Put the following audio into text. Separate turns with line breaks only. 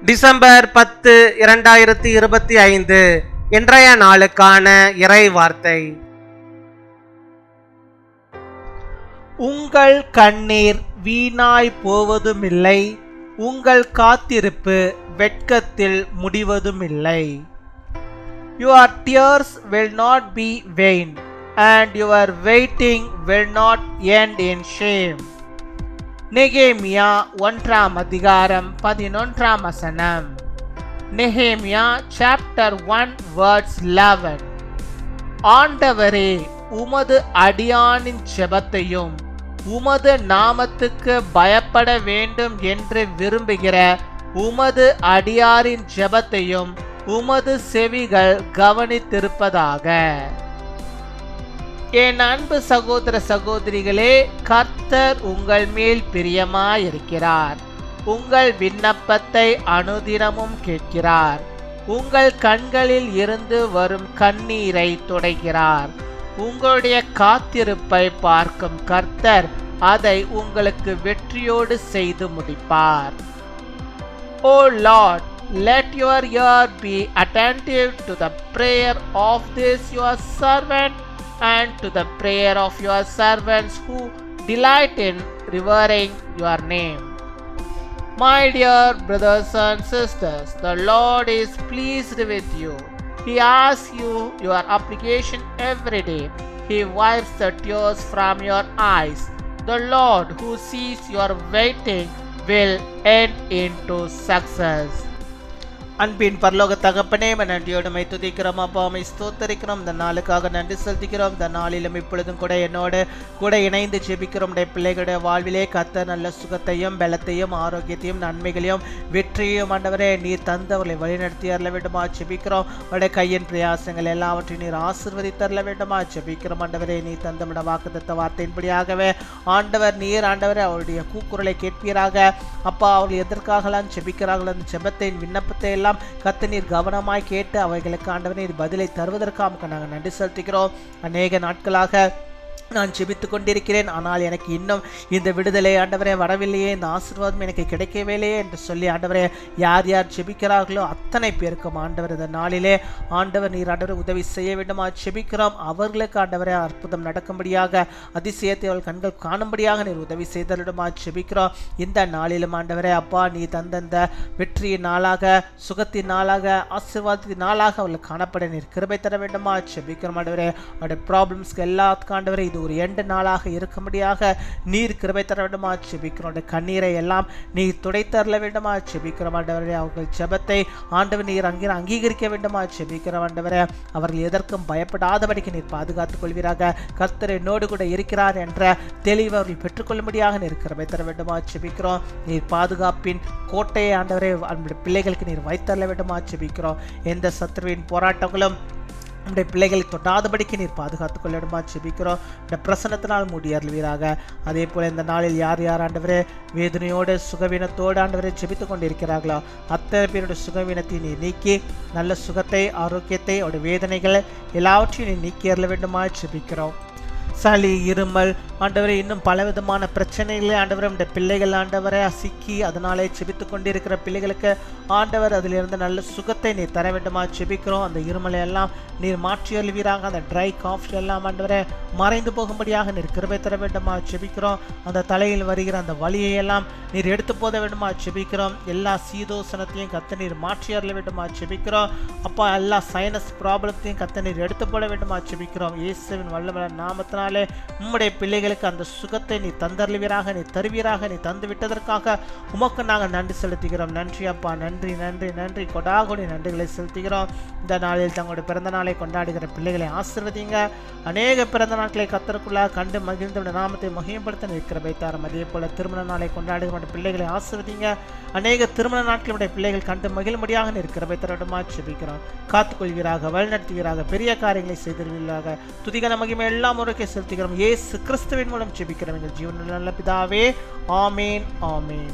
December 10, 2025 இன்றைய நாளுக்கான இறை வார்த்தை. உங்கள் கண்ணீர் வீணாய் போவதுமில்லை, உங்கள் காத்திருப்பு வெட்கத்தில் முடிவதுமில்லை. Your tears will not be vain, and your waiting will not end in shame. நெகேமியா 1 அதிகாரம் 11 வசனம். நெகேமியா சாப்டர் 1 verse 11. ஆண்டவரே, உமது அடியானின் ஜெபத்தையும் உமது நாமத்துக்கு பயப்பட வேண்டும் என்று விரும்புகிற உமது அடியாரின் ஜெபத்தையும் உமது செவிகள் கவனித்திருப்பதாக. என் அன்பு சகோதர சகோதரிகளே, கர்த்தர் உங்கள் மேல் பிரியமாயிருக்கிறார். உங்கள் விண்ணப்பத்தை அனுதினமும் கேட்கிறார். உங்கள் கண்களில் இருந்து வரும் கண்ணீரை துடைக்கிறார். உங்களுடைய காத்திருப்பை பார்க்கும் கர்த்தர் அதை உங்களுக்கு வெற்றியோடு செய்து முடிப்பார். O Lord, let your ear be attentive to the prayer of this your servant and to the prayer of your servants who delight in revering your name. My dear brothers and sisters, the Lord is pleased with you. He asks you your application every day. He wipes the tears from your eyes. The Lord who sees your waiting will end into success. அன்பின் பரலோக தகப்பனே, நன்றியோடு my துதிக்கிறோம். அப்பா, my ஸ்தோத்தரிக்கிறோம். இந்த நாளுக்காக நன்றி செலுத்துகிறோம். இந்த நாளிலும் இப்பொழுதும் கூட என்னோடு கூட இணைந்து ஜெபிக்கிறோம். பிள்ளைகளுடைய வாழ்விலே கர்த்தர் நல்ல சுகத்தையும் பலத்தையும் ஆரோக்கியத்தையும் நன்மைகளையும் வெற்றியையும் ஆண்டவரே நீர் தந்தவர்களை வழிநடத்தி அருள வேண்டுமா ஜெபிக்கிறோம். அவருடைய கையின் பிரயாசங்கள் எல்லாவற்றையும் நீர் ஆசீர்வதித்து அருள வேண்டுமா ஜெபிக்கிறோம். ஆண்டவரே, நீர் தந்தமிட வாக்குத்தத்த வார்த்தையின்படியாகவே நீர் அவருடைய கூக்குரலை கேட்பீராக. அப்பா, அவர்கள் எதற்காகலாம் ஜெபிக்கிறார்கள் அந்த ஜெபத்தின் விண்ணப்பத்தை எல்லாம் கர்த்தர் நீர் கவனமாய் கேட்டு அவைகளுக்கு ஆண்டவரே பதிலை தருவதற்காக நாங்கள் நன்றி செலுத்துகிறோம். அநேக நாட்களாக நான் ஜெபித்துக் கொண்டிருக்கிறேன், ஆனால் எனக்கு இன்னும் இந்த விடுதலை ஆண்டவரே வரவில்லையே, இந்த ஆசீர்வாதம் எனக்கு கிடைக்கவில்லையே என்று சொல்லி ஆண்டவரே யார் யார் ஜெபிக்கிறார்களோ அத்தனை பேருக்கும் ஆண்டவர் இந்த நாளிலே ஆண்டவர் நீர் ஆண்டவர் உதவி செய்ய வேண்டுமா ஜெபிக்கிறோம். அவர்களுக்கு ஆண்டவரே அற்புதம் நடக்கும்படியாக, அதிசயத்தை அவள் கண்கள் காணும்படியாக நீர் உதவி செய்தலிடமா ஜெபிக்கிறோம். இந்த நாளிலும் ஆண்டவரே அப்பா, நீ தந்தந்த வெற்றியின் நாளாக, சுகத்தின் நாளாக, ஆசீர்வாதத்தின் நாளாக அவளுக்கு காணப்பட நீர் கிருபை தர வேண்டுமா ஜெபிக்கிறோம். ஆண்டவரே அவருடைய ப்ராப்ளம்ஸ்க்கு எல்லாத்துக்கும் ஆண்டவரே இது ஒரு எண்டு நாளாக இருக்கும்படியாக நீர் கிருபை தர வேண்டுமா ஜெபிக்கிறோம். கண்ணீரை எல்லாம் நீர் துடைத்தரல வேண்டுமா ஜெபிக்கிறோம். ஆண்டவரே, அவர்கள் ஜெபத்தை ஆண்டவர் நீர் அங்கீகரிக்க வேண்டுமா ஜெபிக்கிறோம். ஆண்டவரே, அவர்கள் எதற்கும் பயப்படாதபடிக்கு நீர் பாதுகாத்துக் கொள்வீராக. கர்த்தர் என்னோடு கூட இருக்கிறார் என்ற தெளிவு அவர்கள் பெற்றுக்கொள்ளும்படியாக நீர் கிருபை தர வேண்டுமா ஜெபிக்கிறோம். நீர் பாதுகாப்பின் கோட்டையை ஆண்டவரே பிள்ளைகளுக்கு நீர் வைத்தரல வேண்டுமா ஜெபிக்கிறோம். எந்த சத்துருவின் போராட்டங்களும் நம்முடைய பிள்ளைகளை தொட்டாதபடிக்கு நீர் பாதுகாத்துக் கொள்ளிடமா ஜெபிக்கிறோம். இந்த பிரசன்னத்தினால் மூடி அருள்வீராக. அதே போல இந்த நாளில் யார் யார் ஆண்டவரே வேதனையோடு சுகவீனத்தோடு ஆண்டவரை ஜெபித்துக் கொண்டிருக்கிறார்களோ அத்தனை பேருடைய சுகவீனத்தை நீ நீக்கி நல்ல சுகத்தை, ஆரோக்கியத்தை, அவருடைய வேதனைகளை எல்லாவற்றையும் நீ நீக்கி அருள வேண்டுமா ஜெபிக்கிறோம். சளி, இருமல் ஆண்டவரே, இன்னும் பலவிதமான பிரச்சனைகளே ஆண்டவரை நம்முடைய பிள்ளைகள் ஆண்டவரை சிக்கி அதனாலே ஜெபித்து கொண்டிருக்கிற பிள்ளைகளுக்கு ஆண்டவர் அதிலிருந்து நல்ல சுகத்தை நீர் தர வேண்டுமா ஜெபிக்கிறோம். அந்த இருமலை எல்லாம் நீர் மாற்றி அழுவீராக. அந்த ட்ரை காஃப் எல்லாம் ஆண்டவரை மறைந்து போகும்படியாக நீர் கிருபை தர வேண்டுமா ஜெபிக்கிறோம். அந்த தலையில் வருகிற அந்த வலியை எல்லாம் நீர் எடுத்து போத வேண்டுமா ஜெபிக்கிறோம். எல்லா சீதோசனத்தையும் கத்த நீர் மாற்றி அருள வேண்டுமா ஜெபிக்கிறோம். அப்பா, எல்லா சைனஸ் ப்ராப்ளத்தையும் கத்த நீர் எடுத்து போட வேண்டுமா ஜெபிக்கிறோம். இயேசுவின் வல்லமையான நாமத்தினாலே உம்முடைய பிள்ளைகளுக்கு அந்த சுகத்தை நீ தந்தருவீராக, நீ தருவீராக. நீ தந்து விட்டதற்காக உமக்கு நாங்கள் நன்றி செலுத்துகிறோம். நன்றி அப்பா, நன்றி நன்றி நன்றி. கொடாகொடி நன்றிகளை செலுத்துகிறோம். இந்த நாளில் தங்களுடைய பிறந்த நாளை கொண்டாடுகிற பிள்ளைகளை ஆசீர்வதிங்க. அநேக பிறந்த நாட்களை கர்த்தருக்குள்ளாக கண்டு மகிழ்ந்த நாமத்தை மகிமைப்படுத்த நீர் கிருபை தாரும். அதே போல திருமண நாளை கொண்டாடுகிற பிள்ளைகளை ஆசீர்வதிங்க. அநேக திருமண நாட்களுடைய பிள்ளைகள் கண்டு மகிழும்படியாக நீர் கிருபை தரவிடமா ஜெபிக்கிறோம். காத்துக்கொள்வீராக, வழிநடத்துவீராக, பெரிய காரியங்களை செய்திருவீராக. துதிகன மகிமை எல்லாம் ஒருக்கே செலுத்துகிறோம். இயேசு கிறிஸ்துவின் மூலம் ஜெபிக்கிறோம் எங்கள் ஜீவனில் நல்ல பிதாவே. ஆமேன், ஆமேன்.